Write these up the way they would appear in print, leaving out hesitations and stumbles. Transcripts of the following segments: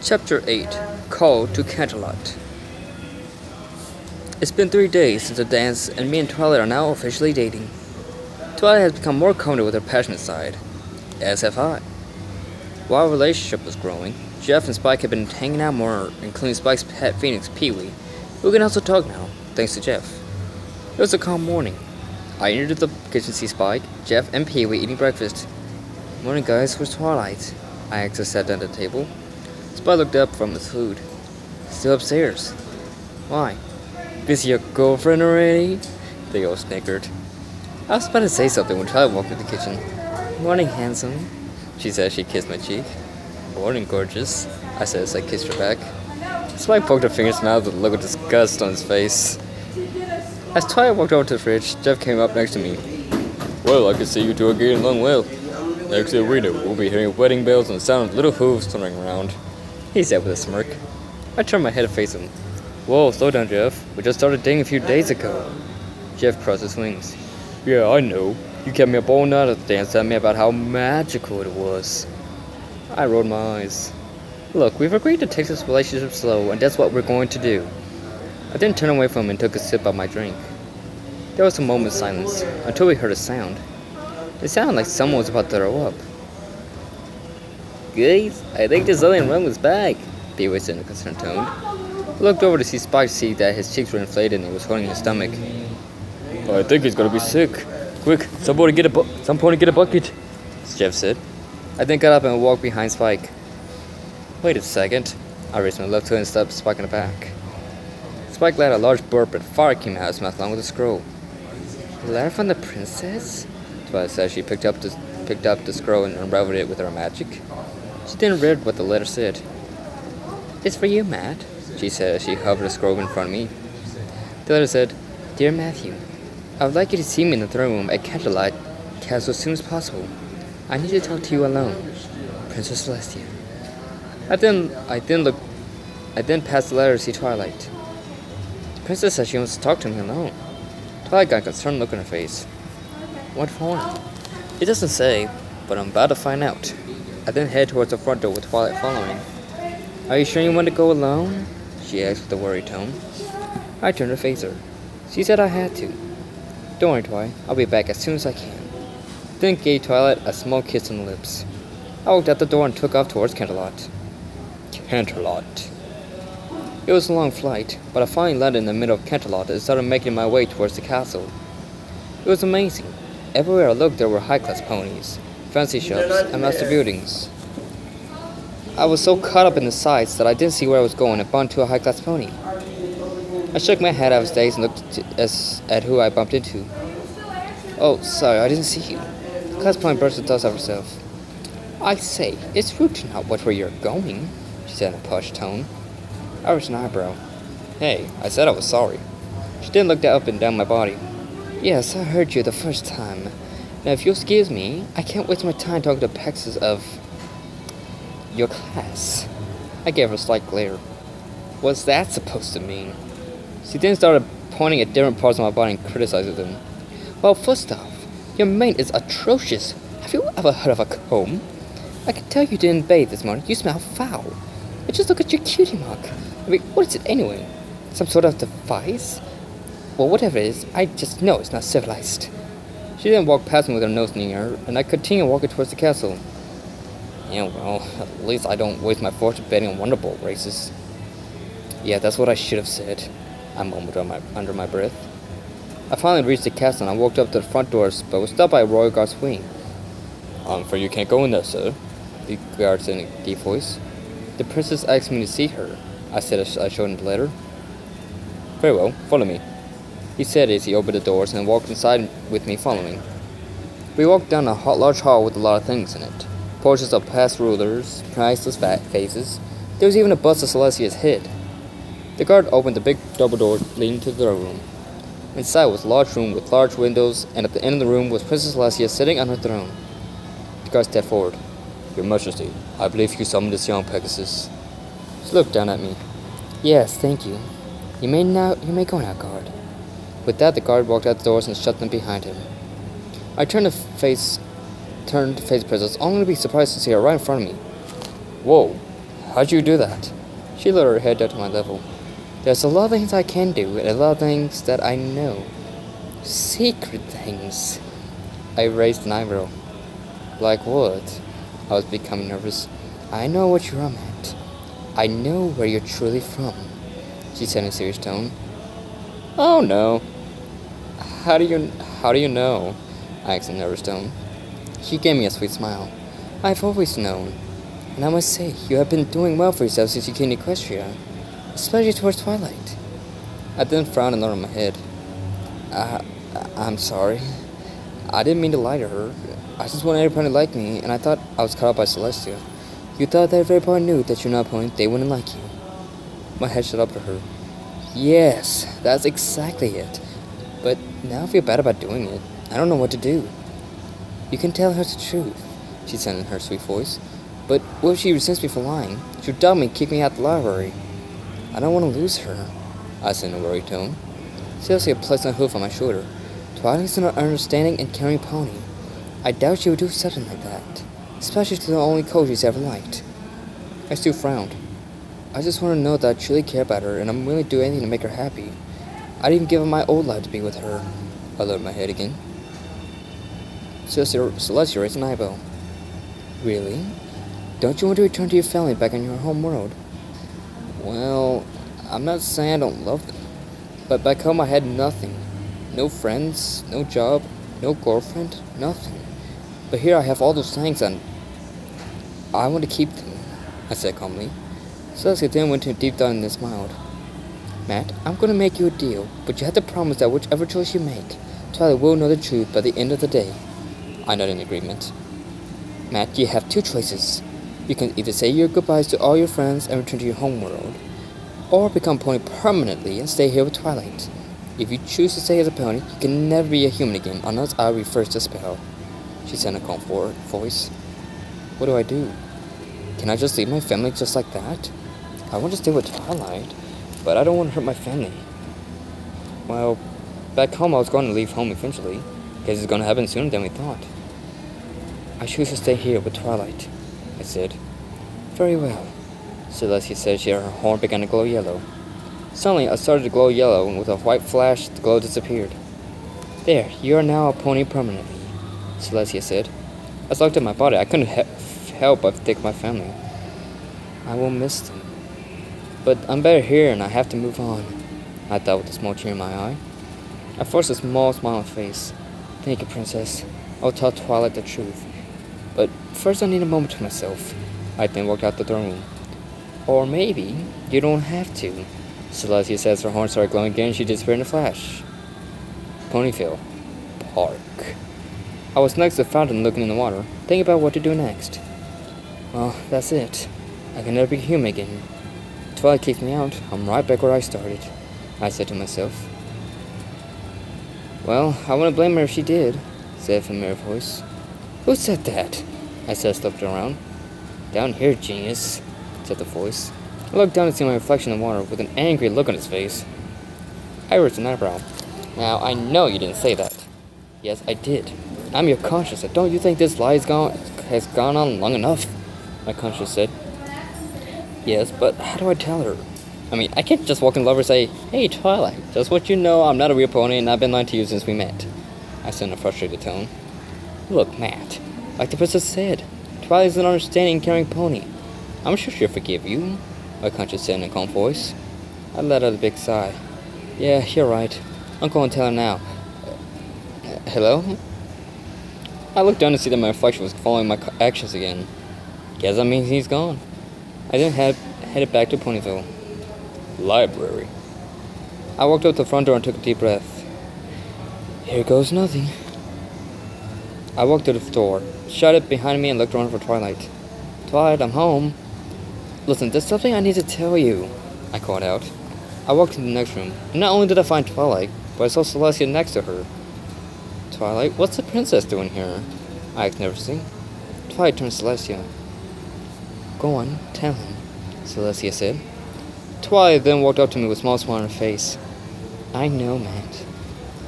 Chapter 8 Call to Canterlot. It's been 3 days since the dance, and me and Twilight are now officially dating. Twilight has become more confident with her passionate side, as have I. While our relationship was growing, Jeff and Spike have been hanging out more, including Spike's pet phoenix, Pee-wee, who can also talk now, thanks to Jeff. It was a calm morning. I entered the kitchen to see Spike, Jeff, and Pee-wee eating breakfast. "Morning, guys, where's Twilight?" I asked as I sat down at the table. Spike looked up from his food. "Still upstairs." "Why? Busy your girlfriend already?" They all snickered. I was about to say something when Twilight walked into the kitchen. "Morning, handsome," she said as she kissed my cheek. "Morning, gorgeous," I said as I kissed her back. Spike poked her finger and smiled with a look of disgust on his face. As Twilight walked over to the fridge, Jeff came up next to me. "Well, I can see you two are getting along well. Next to the arena, we'll be hearing wedding bells and the sound of little hooves thundering around," he said with a smirk. I turned my head to face him. "Whoa, slow down, Jeff. We just started dating a few days ago." Jeff crossed his wings. "Yeah, I know. You kept me up all night at the dance telling me about how magical it was." I rolled my eyes. "Look, we've agreed to take this relationship slow, and that's what we're going to do." I then turned away from him and took a sip of my drink. There was a moment's silence, until we heard a sound. It sounded like someone was about to throw up. "Guys, I think the alien run was back," Pee-wee said in a concerned tone. I looked over to see Spike see that his cheeks were inflated and he was holding his stomach. "I think he's gonna be sick. Quick, somebody get a bucket," Jeff said. I then got up and walked behind Spike. "Wait a second." I raised my left foot and slapped Spike in the back. Spike let a large burp and fire came out of his mouth along with a scroll. "A letter from the princess?" Twilight said. She picked up the scroll and unraveled it with her magic. She then read what the letter said. "It's for you, Matt," she said as she hovered the scroll in front of me. The letter said, "Dear Matthew, I would like you to see me in the throne room at Canterlot Castle as soon as possible. I need to talk to you alone. Princess Celestia." I then passed the letter to see Twilight. "The princess says she wants to talk to me alone." Twilight got a concerned look on her face. "What for?" "It doesn't say, but I'm about to find out." I then headed towards the front door with Twilight following. "Are you sure you want to go alone?" she asked with a worried tone. I turned to face her. She said I had to. "Don't worry, Twilight. I'll be back as soon as I can." Then gave Twilight a small kiss on the lips. I walked out the door and took off towards Canterlot. Canterlot. It was a long flight, but I finally landed in the middle of Canterlot and started making my way towards the castle. It was amazing. Everywhere I looked there were high-class ponies, fancy shops, and massive buildings. I was so caught up in the sights that I didn't see where I was going and bumped into a high-class pony. I shook my head out of daze and looked at who I bumped into. "Oh, sorry, I didn't see you." The class pony brushed the dust off herself. "I say, it's rude to not watch where you're going," she said in a posh tone. I raised an eyebrow. "Hey, I said I was sorry." She then looked up and down my body. "Yes, I heard you the first time. Now, if you'll excuse me, I can't waste my time talking to Pexes of your class." I gave her a slight glare. What's that supposed to mean? She then started pointing at different parts of my body and criticizing them. "Well, first off, your mane is atrocious. Have you ever heard of a comb? I can tell you didn't bathe this morning. You smell foul. But just look at your cutie mark. I mean, what is it anyway? Some sort of device? Well, whatever it is, I just know it's not civilized." She then walked past me with her nose in the air, and I continued walking towards the castle. "Yeah, well, at least I don't waste my fortune betting on Wonderbolt races." "Yeah, that's what I should have said," I mumbled under my breath. I finally reached the castle and I walked up to the front doors, but was stopped by a royal guard's wing. "I'm afraid you can't go in there, sir," the guard said in a deep voice. "The princess asked me to see her," I said as I showed him the letter. "Very well, follow me," he said as he opened the doors and walked inside with me following. We walked down a large hall with a lot of things in it. Portraits of past rulers, priceless faces. There was even a bust of Celestia's head. The guard opened the big double door leading to the throne room. Inside was a large room with large windows, and at the end of the room was Princess Celestia sitting on her throne. The guard stepped forward. "Your Majesty, I believe you summoned this young Pegasus." She looked down at me. "Yes, thank you. You may go now, guard." With that, the guard walked out the doors and shut them behind him. I turned to face the princess, only to be surprised to see her right in front of me. "Whoa, How'd you do that? She lowered her head down to my level. There's a lot of things I can do, and a lot of things that I know. Secret things. I raised an eyebrow. Like what? I was becoming nervous. I know what you're at. I know where you're truly from, she said in a serious tone. Oh no. How do you know? I asked in a nervous tone. She gave me a sweet smile. I've always known. And I must say, you have been doing well for yourself since you came to Equestria, especially towards Twilight. I then frowned and nodded my head. I'm sorry. I didn't mean to lie to her. I just wanted everyone to like me, and I thought I was caught up by Celestia. You thought that if everyone knew that you're not a pony, they wouldn't like you. My head shot up to her. Yes, that's exactly it. But now I feel bad about doing it. I don't know what to do. You can tell her the truth, she said in her sweet voice. But what if she resents me for lying? She'll dump me and kick me out the library. I don't want to lose her, I said in a worried tone. Celestia placed a hoof on my shoulder. Twilight's an understanding and caring pony. I doubt she would do something like that, especially to the only coach she's ever liked. I still frowned. I just want to know that I truly care about her, and I'm willing to do anything to make her happy. I'd even give up my old life to be with her. I lowered my head again. Celestia raised an eyebrow. Really? Don't you want to return to your family back in your home world? Well, I'm not saying I don't love them, but back home I had nothing. No friends, no job, no girlfriend, nothing. But here I have all those things, and I want to keep them, I said calmly. Celestia then went into a deep thought and then smiled. Matt, I'm going to make you a deal, but you have to promise that whichever choice you make, Twilight will know the truth by the end of the day. I nodded in agreement. Matt, you have two choices. You can either say your goodbyes to all your friends and return to your home world, or become a pony permanently and stay here with Twilight. If you choose to stay as a pony, you can never be a human again unless I reverse the spell, she said in a calm voice. What do I do? Can I just leave my family just like that? I want to stay with Twilight, but I don't want to hurt my family. Well, back home I was going to leave home eventually. Guess it's going to happen sooner than we thought. I choose to stay here with Twilight, I said. Very well. Celestia said her horn began to glow yellow. Suddenly, I started to glow yellow, and with a white flash, the glow disappeared. There, you are now a pony permanently, Celestia said. As I looked at my body, I couldn't help but think of my family. I will miss them. But I'm better here, and I have to move on, I thought with a small tear in my eye. I forced a small smile on my face. Thank you, Princess. I'll tell Twilight the truth. But first I need a moment to myself. I then walked out the throne room. Or maybe you don't have to, Celestia says her horn started glowing again and she disappeared in a flash. Ponyville Park. I was next to the fountain looking in the water, thinking about what to do next. Well, that's it. I can never be human again. Twilight kicked me out. I'm right back where I started, I said to myself. Well, I wouldn't blame her if she did, said a familiar voice. Who said that? I said, looking around. Down here, genius, said the voice. I looked down to see my reflection in the water with an angry look on his face. I raised an eyebrow. Now, I know you didn't say that. Yes, I did. I'm your conscience. Don't you think this lie has gone on long enough? My conscience said. Yes, but how do I tell her? I mean, I can't just walk in love and say, Hey, Twilight, just what you know, I'm not a real pony and I've been lying to you since we met. I said in a frustrated tone. Look, Matt, like the princess said, Twilight is an understanding, caring pony. I'm sure she'll forgive you, my conscience said in a calm voice. I let out a big sigh. Yeah, you're right. I'm going to tell her now. Hello? I looked down to see that my reflection was following my actions again. Guess that means he's gone. I then headed back to Ponyville. Library. I walked up to the front door and took a deep breath. Here goes nothing. I walked to the door, shut it behind me, and looked around for Twilight. Twilight, I'm home. Listen, there's something I need to tell you, I called out. I walked into the next room, and not only did I find Twilight, but I saw Celestia next to her. Twilight, what's the princess doing here? I asked nervously. Twilight turned to Celestia. Go on, tell him, Celestia said. Twilight then walked up to me with a small smile on her face. I know, Matt.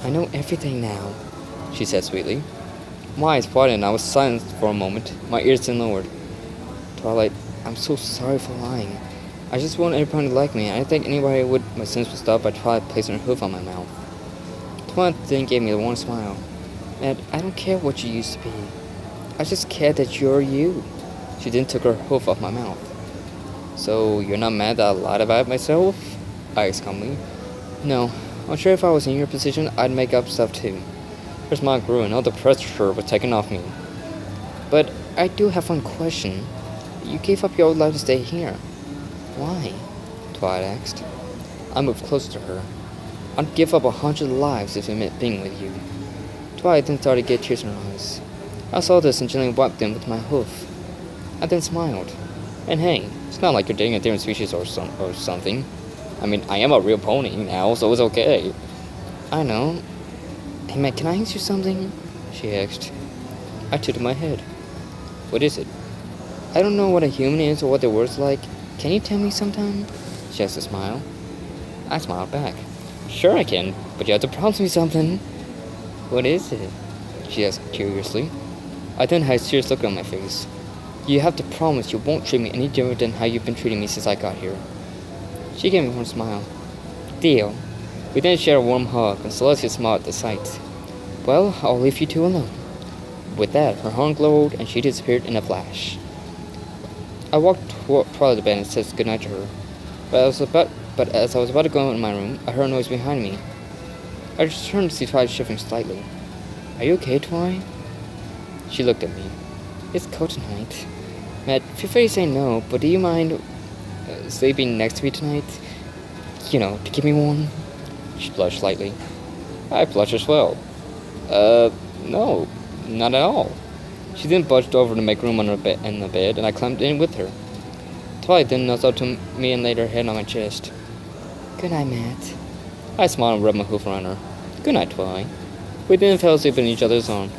I know everything now, she said sweetly. My eyes widened and I was silent for a moment, my ears then lowered. Twilight, I'm so sorry for lying. I just want everyone to like me. I didn't think anybody would. My sins would stop by Twilight placing her hoof on my mouth. Twilight then gave me the warm smile. Matt, I don't care what you used to be. I just care that you're you. She then took her hoof off my mouth. So you're not mad that I lied about myself? I asked calmly. No, I'm sure if I was in your position, I'd make up stuff too. Her smile grew and all the pressure was taken off me. But I do have one question. You gave up your old life to stay here. Why? Twilight asked. I moved closer to her. I'd give up 100 lives if it meant being with you. Twilight then started to get tears in her eyes. I saw this and gently wiped them with my hoof. I then smiled. And hey, it's not like you're dating a different species or something. I mean, I am a real pony now, so it's okay. I know. Hey Matt, can I ask you something? She asked. I tilted my head. What is it? I don't know what a human is or what their words like. Can you tell me sometime? She asked a smile. I smiled back. Sure I can, but you have to promise me something. What is it? She asked curiously. I then had a serious look on my face. You have to promise you won't treat me any different than how you've been treating me since I got here. She gave me one smile. Deal. We then shared a warm hug, and Celestia smiled at the sight. Well, I'll leave you two alone. With that, her horn glowed, and she disappeared in a flash. I walked toward the bed and said goodnight to her. But as I was about to go in my room, I heard a noise behind me. I just turned to see Twilight shivering slightly. Are you okay, Twilight? She looked at me. It's cold tonight. Matt, feel free to say no, but do you mind sleeping next to me tonight? You know, to keep me warm? She blushed slightly. I blushed as well. No, not at all. She then budged over to make room on in the bed, and I climbed in with her. Twilight then nuzzled up to me and laid her head on my chest. Good night, Matt. I smiled and rubbed my hoof around her. Good night, Twilight. We then fell asleep in each other's arms.